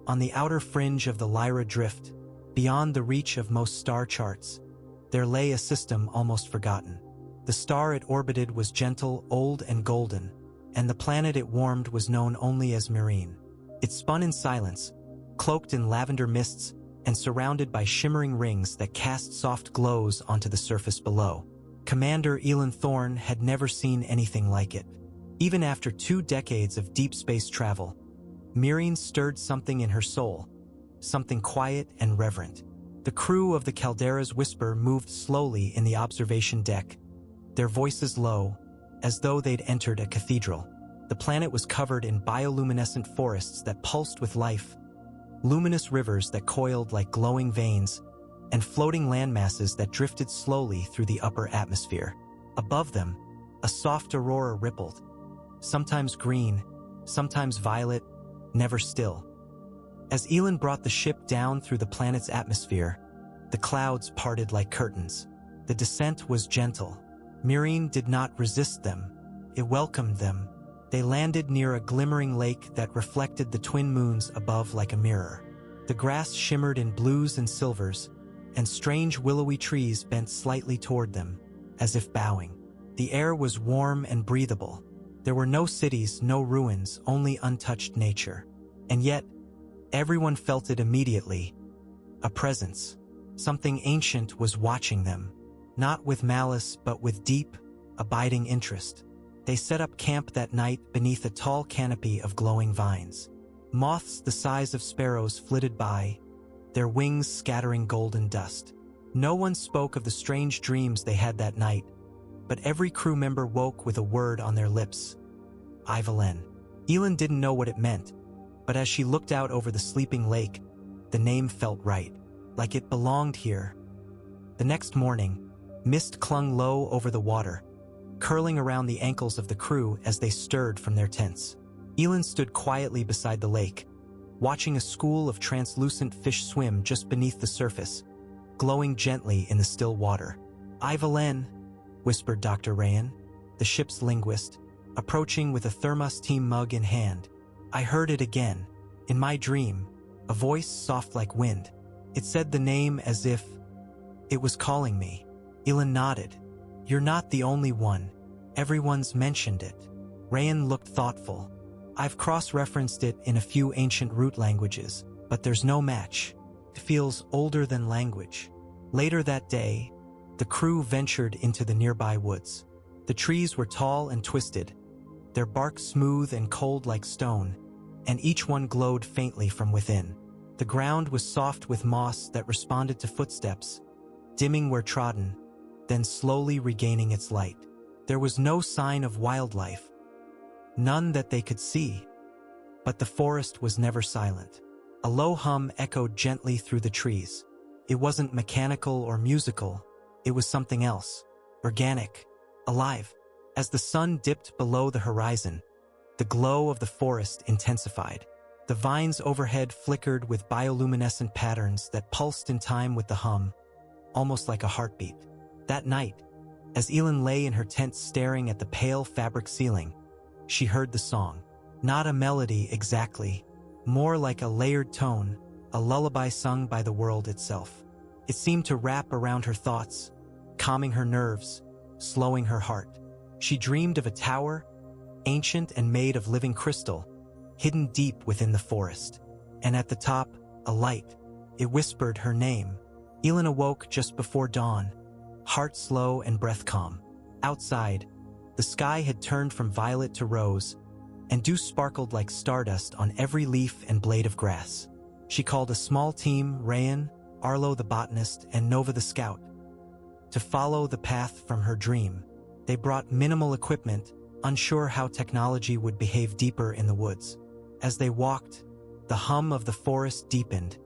On the outer fringe of the Lyra drift, beyond the reach of most star charts, there lay a system almost forgotten. The star it orbited was gentle, old, and golden, and the planet it warmed was known only as Miraen. It spun in silence, cloaked in lavender mists, and surrounded by shimmering rings that cast soft glows onto the surface below. Commander Elin Thorne had never seen anything like it. Even after 2 decades of deep space travel, Miraen stirred something in her soul, something quiet and reverent. The crew of the Caldera's Whisper moved slowly in the observation deck, their voices low, as though they'd entered a cathedral. The planet was covered in bioluminescent forests that pulsed with life, luminous rivers that coiled like glowing veins, and floating landmasses that drifted slowly through the upper atmosphere. Above them, a soft aurora rippled, sometimes green, sometimes violet, never still. As Elin brought the ship down through the planet's atmosphere, the clouds parted like curtains. The descent was gentle. Miraen did not resist them. It welcomed them. They landed near a glimmering lake that reflected the twin moons above like a mirror. The grass shimmered in blues and silvers, and strange willowy trees bent slightly toward them, as if bowing. The air was warm and breathable. There were no cities, no ruins, only untouched nature. And yet, everyone felt it immediately. A presence. Something ancient was watching them, not with malice but with deep, abiding interest. They set up camp that night beneath a tall canopy of glowing vines. Moths the size of sparrows flitted by, their wings scattering golden dust. No one spoke of the strange dreams they had that night, but every crew member woke with a word on their lips. Ivalen. Elin didn't know what it meant, but as she looked out over the sleeping lake, the name felt right, like it belonged here. The next morning, mist clung low over the water, curling around the ankles of the crew as they stirred from their tents. Elin stood quietly beside the lake, watching a school of translucent fish swim just beneath the surface, glowing gently in the still water. Ivalen, whispered Dr. Miraen, the ship's linguist, approaching with a thermos team mug in hand. I heard it again, in my dream, a voice soft like wind. It said the name as if it was calling me. Elin nodded. You're not the only one. Everyone's mentioned it. Miraen looked thoughtful. I've cross-referenced it in a few ancient root languages, but there's no match. It feels older than language. Later that day, the crew ventured into the nearby woods. The trees were tall and twisted, their bark smooth and cold like stone, and each one glowed faintly from within. The ground was soft with moss that responded to footsteps, dimming where trodden, then slowly regaining its light. There was no sign of wildlife, none that they could see, but the forest was never silent. A low hum echoed gently through the trees. It wasn't mechanical or musical, it was something else, organic, alive. As the sun dipped below the horizon, the glow of the forest intensified. The vines overhead flickered with bioluminescent patterns that pulsed in time with the hum, almost like a heartbeat. That night, as Elin lay in her tent staring at the pale fabric ceiling, she heard the song. Not a melody exactly, more like a layered tone, a lullaby sung by the world itself. It seemed to wrap around her thoughts, calming her nerves, slowing her heart. She dreamed of a tower, ancient and made of living crystal, hidden deep within the forest. And at the top, a light. It whispered her name. Elin awoke just before dawn, heart slow and breath calm. Outside, the sky had turned from violet to rose, and dew sparkled like stardust on every leaf and blade of grass. She called a small team, Miraen, Arlo the botanist, and Nova the scout, to follow the path from her dream. They brought minimal equipment, unsure how technology would behave deeper in the woods. As they walked, the hum of the forest deepened,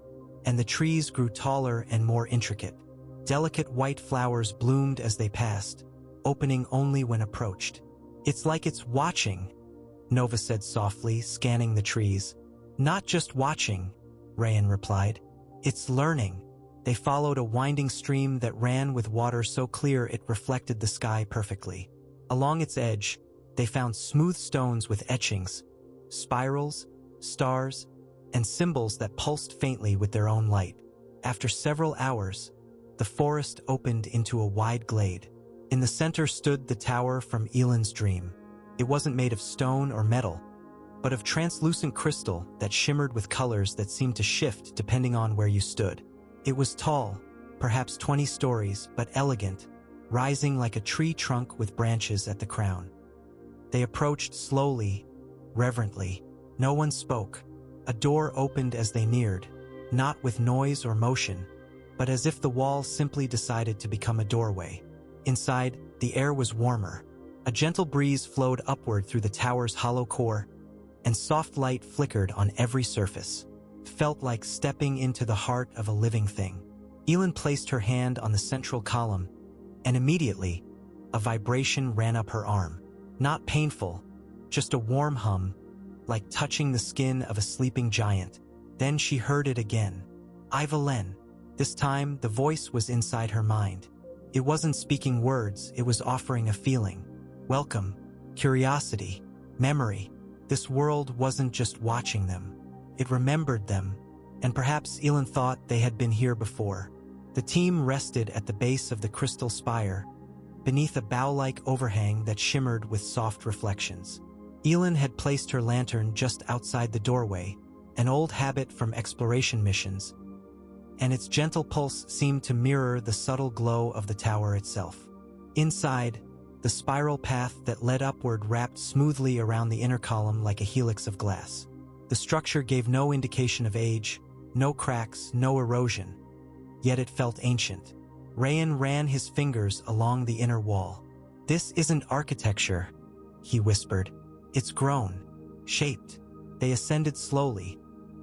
and the trees grew taller and more intricate. Delicate white flowers bloomed as they passed, opening only when approached. It's like it's watching, Nova said softly, scanning the trees. Not just watching, Miraen replied. It's learning. They followed a winding stream that ran with water so clear it reflected the sky perfectly. Along its edge, they found smooth stones with etchings, spirals, stars, and symbols that pulsed faintly with their own light. After several hours, the forest opened into a wide glade. In the center stood the tower from Elin's dream. It wasn't made of stone or metal, but of translucent crystal that shimmered with colors that seemed to shift depending on where you stood. It was tall, perhaps 20 stories, but elegant, rising like a tree trunk with branches at the crown. They approached slowly, reverently. No one spoke. A door opened as they neared, not with noise or motion, but as if the wall simply decided to become a doorway. Inside, the air was warmer. A gentle breeze flowed upward through the tower's hollow core, and soft light flickered on every surface. Felt like stepping into the heart of a living thing. Elin placed her hand on the central column, and immediately, a vibration ran up her arm. Not painful, just a warm hum, like touching the skin of a sleeping giant. Then she heard it again. Ivalen. This time, the voice was inside her mind. It wasn't speaking words, it was offering a feeling. Welcome, curiosity, memory. This world wasn't just watching them. It remembered them, and perhaps Elin thought they had been here before. The team rested at the base of the crystal spire, beneath a bow-like overhang that shimmered with soft reflections. Elin had placed her lantern just outside the doorway, an old habit from exploration missions, and its gentle pulse seemed to mirror the subtle glow of the tower itself. Inside, the spiral path that led upward wrapped smoothly around the inner column like a helix of glass. The structure gave no indication of age, no cracks, no erosion, yet it felt ancient. Miraen ran his fingers along the inner wall. "This isn't architecture," he whispered. "It's grown, shaped." They ascended slowly,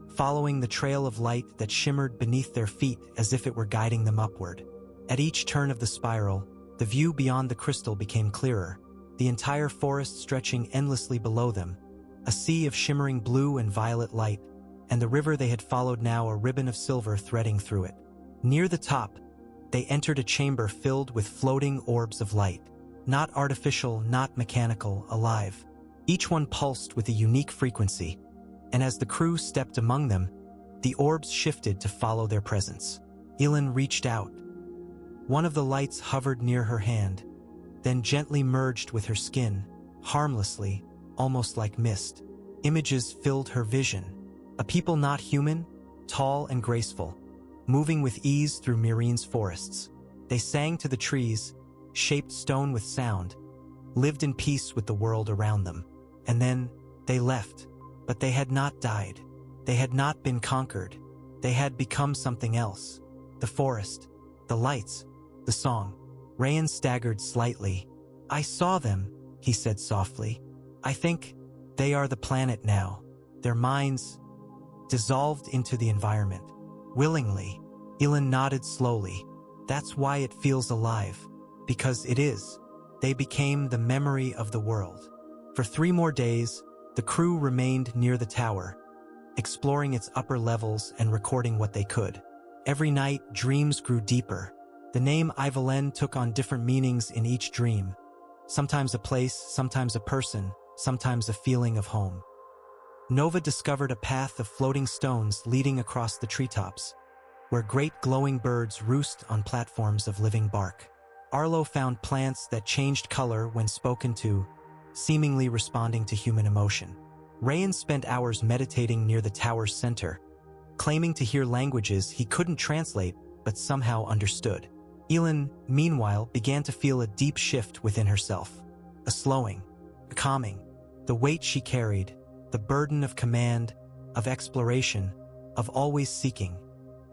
following the trail of light that shimmered beneath their feet as if it were guiding them upward. At each turn of the spiral, the view beyond the crystal became clearer, the entire forest stretching endlessly below them, a sea of shimmering blue and violet light, and the river they had followed now a ribbon of silver threading through it. Near the top, they entered a chamber filled with floating orbs of light. Not artificial, not mechanical, alive. Each one pulsed with a unique frequency, and as the crew stepped among them, the orbs shifted to follow their presence. Elin reached out. One of the lights hovered near her hand, then gently merged with her skin, harmlessly, almost like mist. Images filled her vision. A people not human, tall and graceful, moving with ease through Miraen's forests. They sang to the trees, shaped stone with sound, lived in peace with the world around them. And then, they left. But they had not died. They had not been conquered. They had become something else. The forest, the lights, the song. Miraen staggered slightly. "I saw them," he said softly. "I think they are the planet now." Their minds dissolved into the environment. Willingly, Elin nodded slowly. "That's why it feels alive. Because it is." They became the memory of the world. For 3 more days, the crew remained near the tower, exploring its upper levels and recording what they could. Every night, dreams grew deeper. The name Ivalen took on different meanings in each dream. Sometimes a place, sometimes a person, sometimes a feeling of home. Nova discovered a path of floating stones leading across the treetops, where great glowing birds roost on platforms of living bark. Arlo found plants that changed color when spoken to, seemingly responding to human emotion. Miraen spent hours meditating near the tower's center, claiming to hear languages he couldn't translate but somehow understood. Elin, meanwhile, began to feel a deep shift within herself. A slowing, a calming. The weight she carried, the burden of command, of exploration, of always seeking,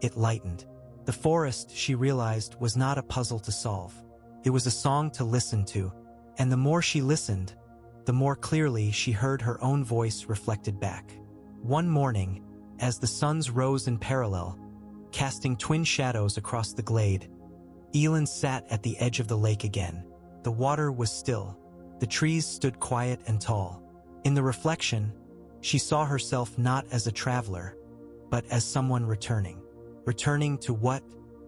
it lightened. The forest, she realized, was not a puzzle to solve. It was a song to listen to, and the more she listened, the more clearly she heard her own voice reflected back. One morning, as the suns rose in parallel, casting twin shadows across the glade, Elin sat at the edge of the lake again. The water was still. The trees stood quiet and tall. In the reflection, she saw herself not as a traveler, but as someone returning. Returning to what?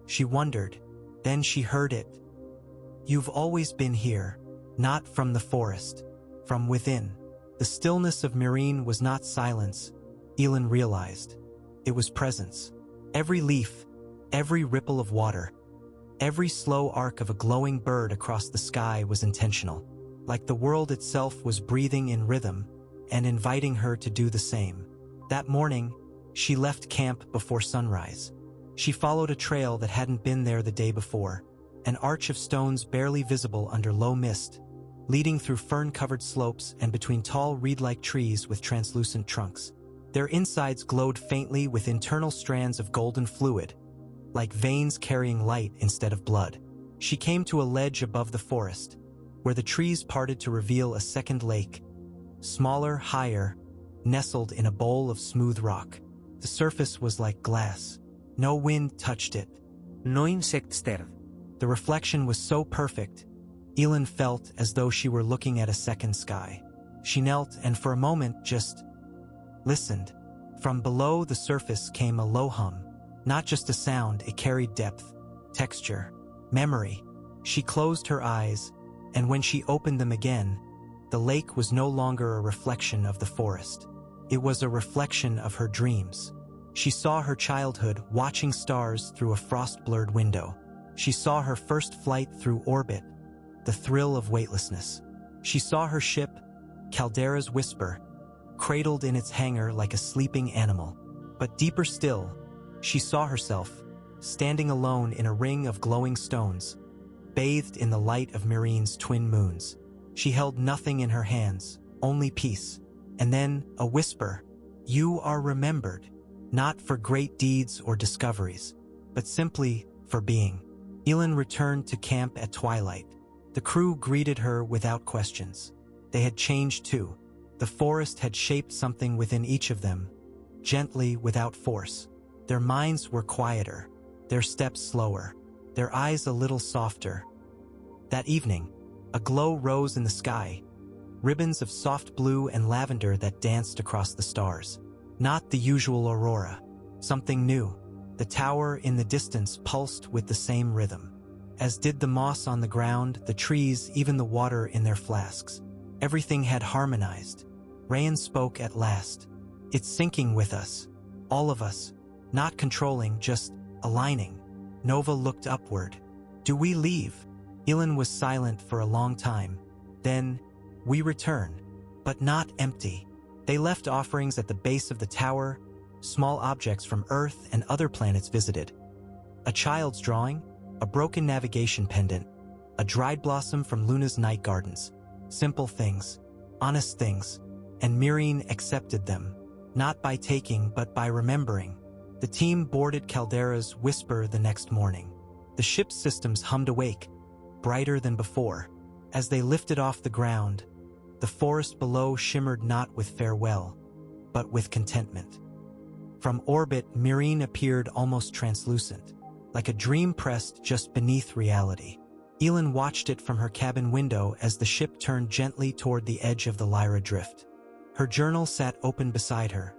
She wondered. Then she heard it. "You've always been here, not from the forest, from within." The stillness of Miraen was not silence, Elin realized. it was presence. Every leaf, every ripple of water, every slow arc of a glowing bird across the sky was intentional, like the world itself was breathing in rhythm and inviting her to do the same. That morning, she left camp before sunrise. She followed a trail that hadn't been there the day before, an arch of stones barely visible under low mist, leading through fern-covered slopes and between tall reed-like trees with translucent trunks. Their insides glowed faintly with internal strands of golden fluid, like veins carrying light instead of blood. She came to a ledge above the forest, where the trees parted to reveal a second lake, smaller, higher, nestled in a bowl of smooth rock. The surface was like glass. No wind touched it. No insectster. The reflection was so perfect, Elin felt as though she were looking at a second sky. She knelt and for a moment just listened. From below the surface came a low hum. Not just a sound, it carried depth, texture, memory. She closed her eyes, and when she opened them again, the lake was no longer a reflection of the forest. It was a reflection of her dreams. She saw her childhood watching stars through a frost-blurred window. She saw her first flight through orbit, the thrill of weightlessness. She saw her ship, Caldera's Whisper, cradled in its hangar like a sleeping animal. But deeper still, she saw herself, standing alone in a ring of glowing stones, bathed in the light of Miraen's twin moons. She held nothing in her hands, only peace. And then, a whisper, "You are remembered, not for great deeds or discoveries, but simply for being." Elin returned to camp at twilight. The crew greeted her without questions. They had changed too. The forest had shaped something within each of them, gently without force. Their minds were quieter, their steps slower, their eyes a little softer. That evening, a glow rose in the sky, ribbons of soft blue and lavender that danced across the stars. Not the usual aurora, something new. The tower in the distance pulsed with the same rhythm, as did the moss on the ground, the trees, even the water in their flasks. Everything had harmonized. Miraen spoke at last. "It's syncing with us, all of us, not controlling, just aligning." Nova looked upward. "Do we leave?" Elin was silent for a long time. Then, "We return, but not empty." They left offerings at the base of the tower, small objects from Earth and other planets visited. A child's drawing, a broken navigation pendant, a dried blossom from Luna's night gardens. Simple things, honest things, and Miraen accepted them, not by taking but by remembering. The team boarded Caldera's Whisper the next morning. The ship's systems hummed awake, brighter than before. As they lifted off the ground, the forest below shimmered not with farewell, but with contentment. From orbit, Miraen appeared almost translucent, like a dream pressed just beneath reality. Elin watched it from her cabin window as the ship turned gently toward the edge of the Lyra Drift. Her journal sat open beside her,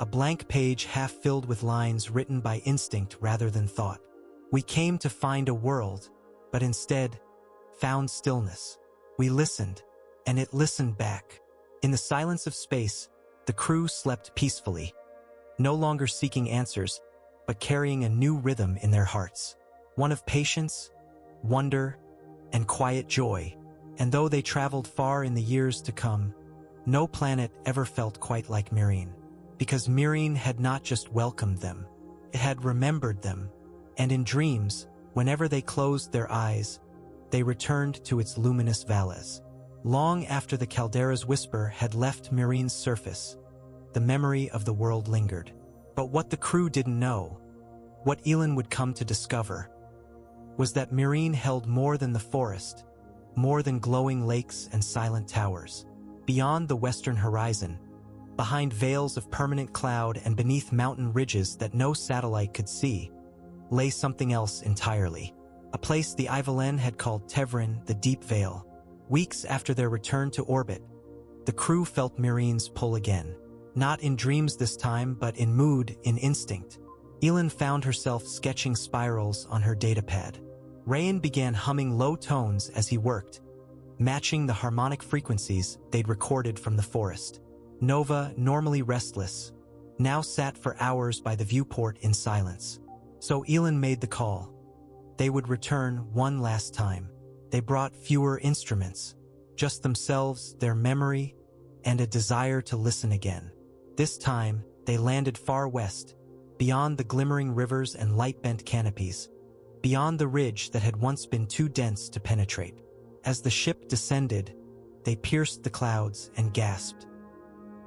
a blank page half filled with lines written by instinct rather than thought. "We came to find a world, but instead found stillness. We listened, and it listened back." In the silence of space, the crew slept peacefully, no longer seeking answers, but carrying a new rhythm in their hearts, one of patience, wonder, and quiet joy. And though they traveled far in the years to come, no planet ever felt quite like Miraen, because Miraen had not just welcomed them, it had remembered them, and in dreams, whenever they closed their eyes, they returned to its luminous valleys. Long after the Caldera's Whisper had left Miraen's surface, the memory of the world lingered. But what the crew didn't know, what Elin would come to discover, was that Miraen held more than the forest, more than glowing lakes and silent towers. Beyond the western horizon, behind veils of permanent cloud and beneath mountain ridges that no satellite could see, lay something else entirely. A place the Ivalen had called Tevrin, the Deep Vale. Weeks after their return to orbit, the crew felt Miraen's pull again. Not in dreams this time, but in mood, in instinct. Elin found herself sketching spirals on her datapad. Miraen began humming low tones as he worked, matching the harmonic frequencies they'd recorded from the forest. Nova, normally restless, now sat for hours by the viewport in silence. So Elin made the call. They would return one last time. They brought fewer instruments, just themselves, their memory, and a desire to listen again. This time, they landed far west, beyond the glimmering rivers and light-bent canopies, beyond the ridge that had once been too dense to penetrate. As the ship descended, they pierced the clouds and gasped.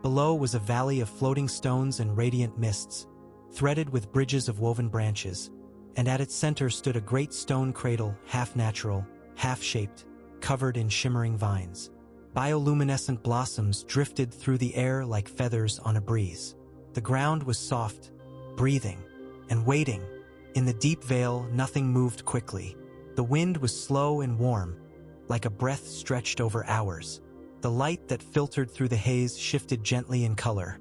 Below was a valley of floating stones and radiant mists, threaded with bridges of woven branches, and at its center stood a great stone cradle, half-natural, half-shaped, covered in shimmering vines. Bioluminescent blossoms drifted through the air like feathers on a breeze. The ground was soft, breathing, and waiting. In the deep vale, nothing moved quickly. The wind was slow and warm, like a breath stretched over hours. The light that filtered through the haze shifted gently in color.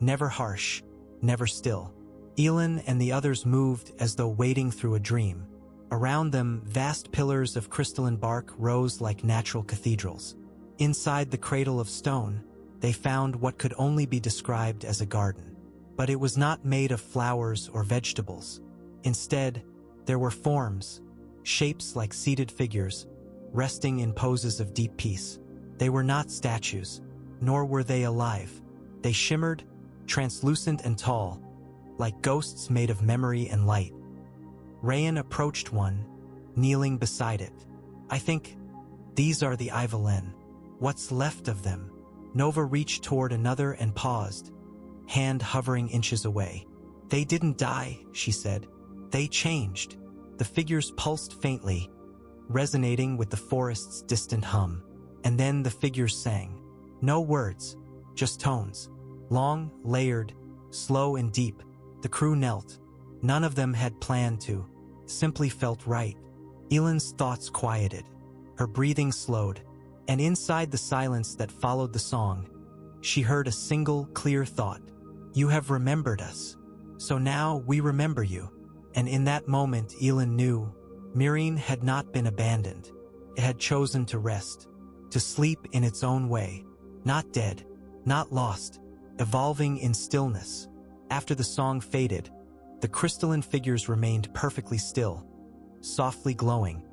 Never harsh, never still. Elin and the others moved as though wading through a dream. Around them, vast pillars of crystalline bark rose like natural cathedrals. Inside the cradle of stone, they found what could only be described as a garden. But it was not made of flowers or vegetables. Instead, there were forms, shapes like seated figures, resting in poses of deep peace. They were not statues, nor were they alive. They shimmered, translucent and tall, like ghosts made of memory and light. Miraen approached one, kneeling beside it. I think these are the Ivalen. What's left of them? Nova reached toward another and paused, hand hovering inches away. They didn't die, she said. They changed. The figures pulsed faintly, resonating with the forest's distant hum. And then the figures sang. No words, just tones. Long, layered, slow and deep. The crew knelt. None of them had planned to. Simply felt right. Elin's thoughts quieted. Her breathing slowed. And inside the silence that followed the song, she heard a single, clear thought. You have remembered us. So now we remember you. And in that moment, Elin knew Miraen had not been abandoned. It had chosen to rest, to sleep in its own way. Not dead, not lost, evolving in stillness. After the song faded, the crystalline figures remained perfectly still, softly glowing,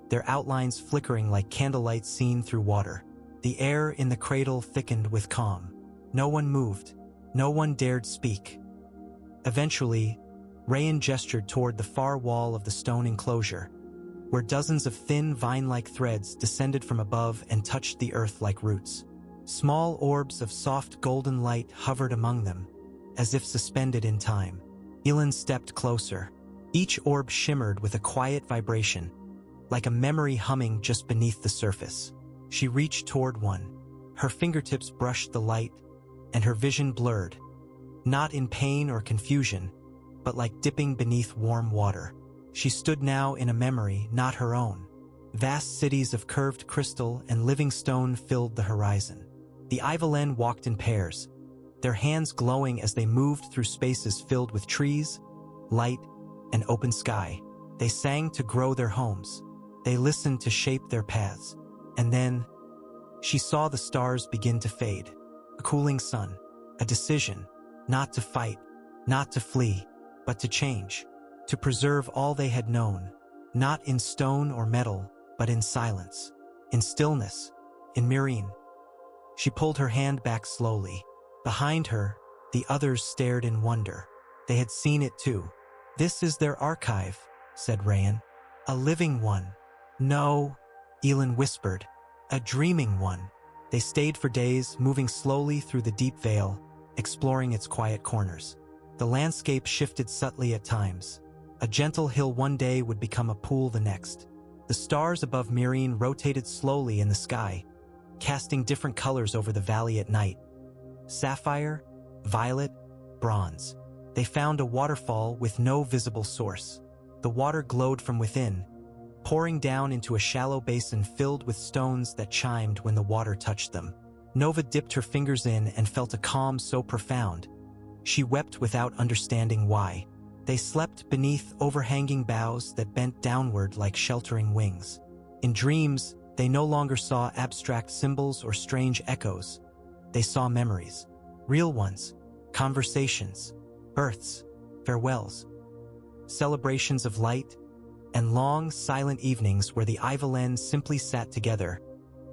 their outlines flickering like candlelight seen through water. The air in the cradle thickened with calm. No one moved. No one dared speak. Eventually, Miraen gestured toward the far wall of the stone enclosure, where dozens of thin vine-like threads descended from above and touched the earth like roots. Small orbs of soft golden light hovered among them, as if suspended in time. Elin stepped closer. Each orb shimmered with a quiet vibration, like a memory humming just beneath the surface. She reached toward one. Her fingertips brushed the light, and her vision blurred, not in pain or confusion, but like dipping beneath warm water. She stood now in a memory not her own. Vast cities of curved crystal and living stone filled the horizon. The Ivalen walked in pairs, their hands glowing as they moved through spaces filled with trees, light, and open sky. They sang to grow their homes. They listened to shape their paths. And then, she saw the stars begin to fade. A cooling sun, a decision, not to fight, not to flee, but to change, to preserve all they had known, not in stone or metal, but in silence, in stillness, in Miraen. She pulled her hand back slowly. Behind her, the others stared in wonder. They had seen it too. This is their archive, said Miraen. A living one. No, Elin whispered. A dreaming one. They stayed for days, moving slowly through the deep vale, exploring its quiet corners. The landscape shifted subtly at times. A gentle hill one day would become a pool the next. The stars above Miraen rotated slowly in the sky, casting different colors over the valley at night. Sapphire, violet, bronze. They found a waterfall with no visible source. The water glowed from within, pouring down into a shallow basin filled with stones that chimed when the water touched them. Nova dipped her fingers in and felt a calm so profound. She wept without understanding why. They slept beneath overhanging boughs that bent downward like sheltering wings. In dreams, they no longer saw abstract symbols or strange echoes. They saw memories. Real ones, conversations, births, farewells, celebrations of light, and long, silent evenings where the Ivalen simply sat together,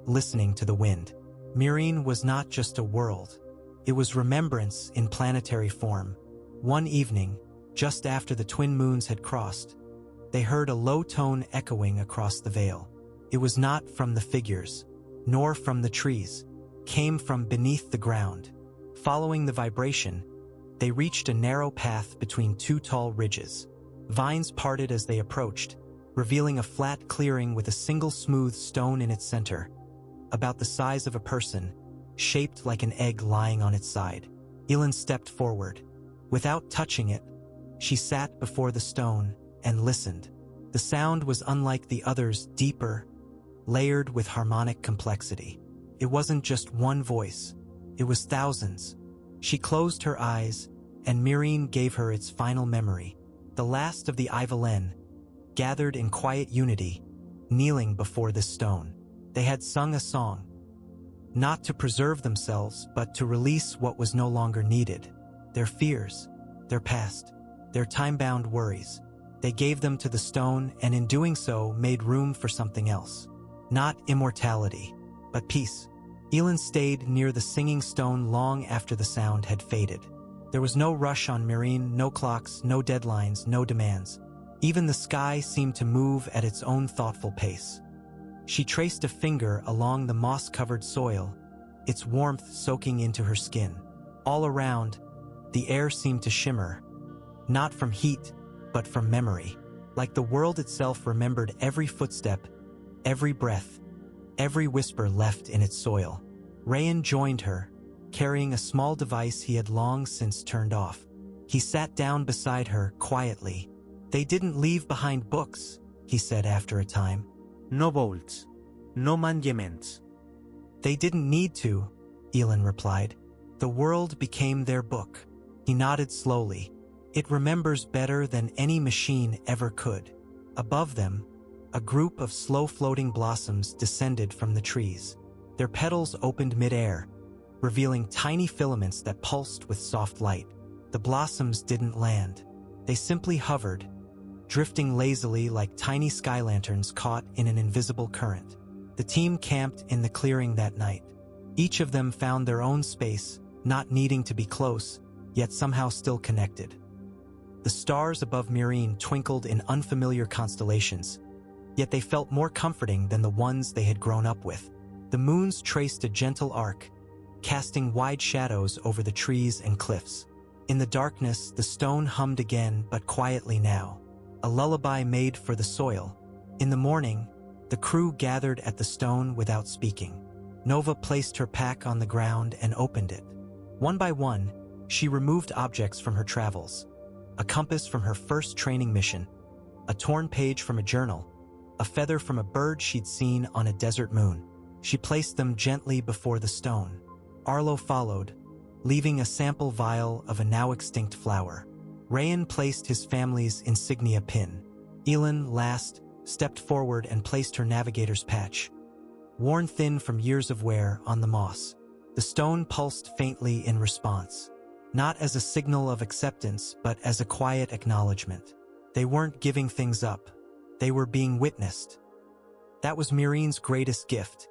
listening to the wind. Miraen was not just a world. It was remembrance in planetary form. One evening, just after the twin moons had crossed, they heard a low tone echoing across the vale. It was not from the figures, nor from the trees, came from beneath the ground. Following the vibration, they reached a narrow path between two tall ridges. Vines parted as they approached, revealing a flat clearing with a single smooth stone in its center, about the size of a person, shaped like an egg lying on its side. Elin stepped forward. Without touching it, she sat before the stone and listened. The sound was unlike the others, deeper, layered with harmonic complexity. It wasn't just one voice, it was thousands. She closed her eyes, and Miraen gave her its final memory. The last of the Ivalen, gathered in quiet unity, kneeling before this stone. They had sung a song, not to preserve themselves, but to release what was no longer needed. Their fears, their past, their time-bound worries. They gave them to the stone, and in doing so made room for something else. Not immortality, but peace. Elin stayed near the singing stone long after the sound had faded. There was no rush on Miraen, no clocks, no deadlines, no demands. Even the sky seemed to move at its own thoughtful pace. She traced a finger along the moss-covered soil, its warmth soaking into her skin. All around, the air seemed to shimmer, not from heat, but from memory. Like the world itself remembered every footstep, every breath, every whisper left in its soil. Rayan joined her, carrying a small device he had long since turned off. He sat down beside her quietly. "They didn't leave behind books," he said after a time. No bolts, no monuments. "They didn't need to," Elin replied. "The world became their book." He nodded slowly. "It remembers better than any machine ever could." Above them, a group of slow-floating blossoms descended from the trees. Their petals opened mid-air, revealing tiny filaments that pulsed with soft light. The blossoms didn't land. They simply hovered, drifting lazily like tiny sky lanterns caught in an invisible current. The team camped in the clearing that night. Each of them found their own space, not needing to be close, yet somehow still connected. The stars above Miraen twinkled in unfamiliar constellations, yet they felt more comforting than the ones they had grown up with. The moons traced a gentle arc, casting wide shadows over the trees and cliffs. In the darkness, the stone hummed again, but quietly now, a lullaby made for the soil. In the morning, the crew gathered at the stone without speaking. Nova placed her pack on the ground and opened it. One by one, she removed objects from her travels. A compass from her first training mission, a torn page from a journal, a feather from a bird she'd seen on a desert moon. She placed them gently before the stone. Arlo followed, leaving a sample vial of a now-extinct flower. Rayan placed his family's insignia pin. Elin, last, stepped forward and placed her navigator's patch, worn thin from years of wear, on the moss. The stone pulsed faintly in response, not as a signal of acceptance, but as a quiet acknowledgement. They weren't giving things up. They were being witnessed. That was Miraen's greatest gift.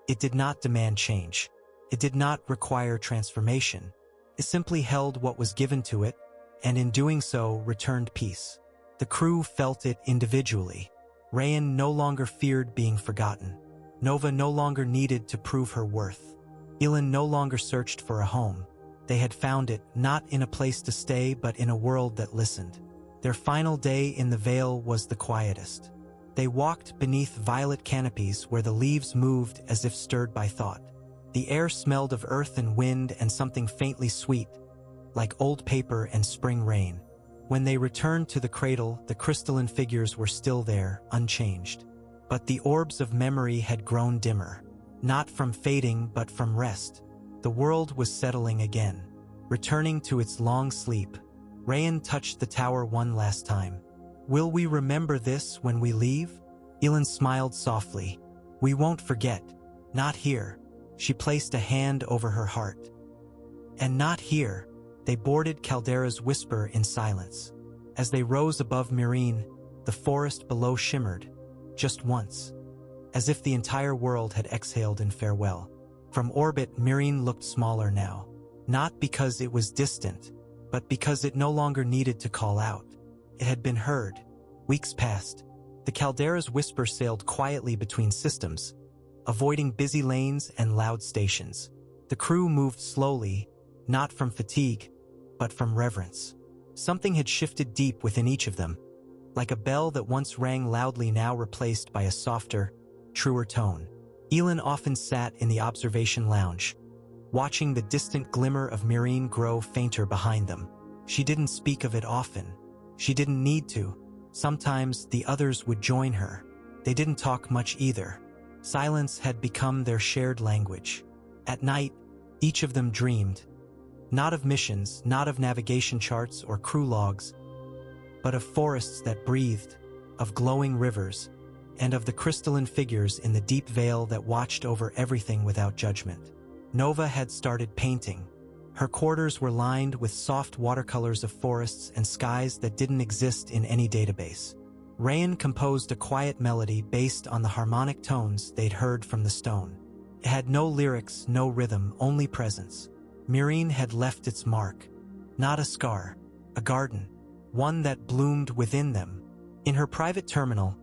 It did not demand change. It did not require transformation. It simply held what was given to it, and in doing so returned peace. The crew felt it individually. Rayan no longer feared being forgotten. Nova no longer needed to prove her worth. Elin no longer searched for a home. They had found it, not in a place to stay, but in a world that listened. Their final day in the Vale was the quietest. They walked beneath violet canopies where the leaves moved as if stirred by thought. The air smelled of earth and wind and something faintly sweet, like old paper and spring rain. When they returned to the cradle, the crystalline figures were still there, unchanged. But the orbs of memory had grown dimmer, not from fading but from rest. The world was settling again, returning to its long sleep. Rayan touched the tower one last time. "Will we remember this when we leave?" Elin smiled softly. "We won't forget. Not here." She placed a hand over her heart. "And not here." They boarded Caldera's whisper in silence. As they rose above Miraen, the forest below shimmered, just once, as if the entire world had exhaled in farewell. From orbit, Miraen looked smaller now, not because it was distant, but because it no longer needed to call out. It had been heard. Weeks passed. The Caldera's whisper sailed quietly between systems, avoiding busy lanes and loud stations. The crew moved slowly, not from fatigue, but from reverence. Something had shifted deep within each of them, like a bell that once rang loudly now replaced by a softer, truer tone. Elin often sat in the observation lounge, watching the distant glimmer of Miraen grow fainter behind them. She didn't speak of it often. She didn't need to. Sometimes the others would join her. They didn't talk much either. Silence had become their shared language. At night, each of them dreamed, not of missions, not of navigation charts or crew logs, but of forests that breathed, of glowing rivers, and of the crystalline figures in the deep veil that watched over everything without judgment. Nova had started painting. Her quarters were lined with soft watercolors of forests and skies that didn't exist in any database. Miraen composed a quiet melody based on the harmonic tones they'd heard from the stone. It had no lyrics, no rhythm, only presence. Miraen had left its mark. Not a scar, a garden, one that bloomed within them. In her private terminal,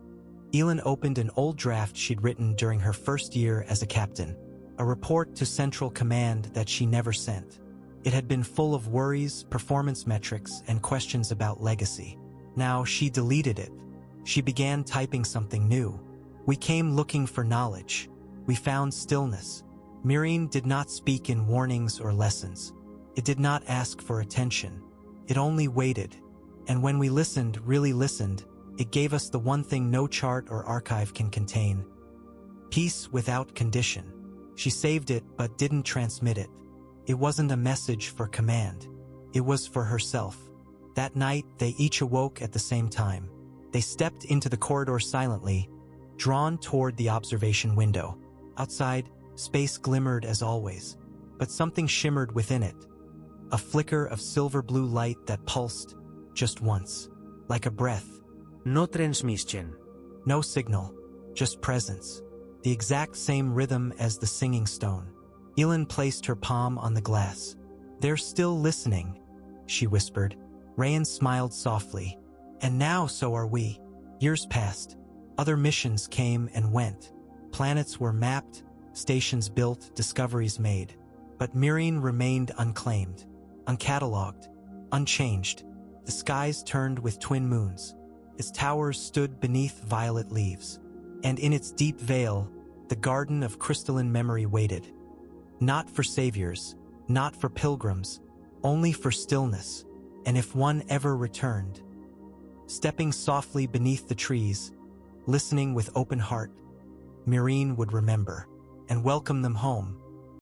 Elin opened an old draft she'd written during her first year as a captain, a report to Central Command that she never sent. It had been full of worries, performance metrics, and questions about legacy. Now she deleted it. She began typing something new. We came looking for knowledge. We found stillness. Miraen did not speak in warnings or lessons. It did not ask for attention. It only waited. And when we listened, really listened, it gave us the one thing no chart or archive can contain: peace without condition. She saved it but didn't transmit it. It wasn't a message for command. It was for herself. That night, they each awoke at the same time. They stepped into the corridor silently, drawn toward the observation window. Outside, space glimmered as always, but something shimmered within it. A flicker of silver-blue light that pulsed, just once, like a breath. No transmission. No signal, just presence. The exact same rhythm as the singing stone. Elin placed her palm on the glass. "They're still listening," she whispered. Miraen smiled softly. "And now so are we." Years passed. Other missions came and went. Planets were mapped, stations built, discoveries made. But Miraen remained unclaimed, uncatalogued, unchanged. The skies turned with twin moons. Its towers stood beneath violet leaves. And in its deep veil, the garden of crystalline memory waited. Not for saviors, not for pilgrims, only for stillness. And if one ever returned, stepping softly beneath the trees, listening with open heart, Miraen would remember and welcome them home.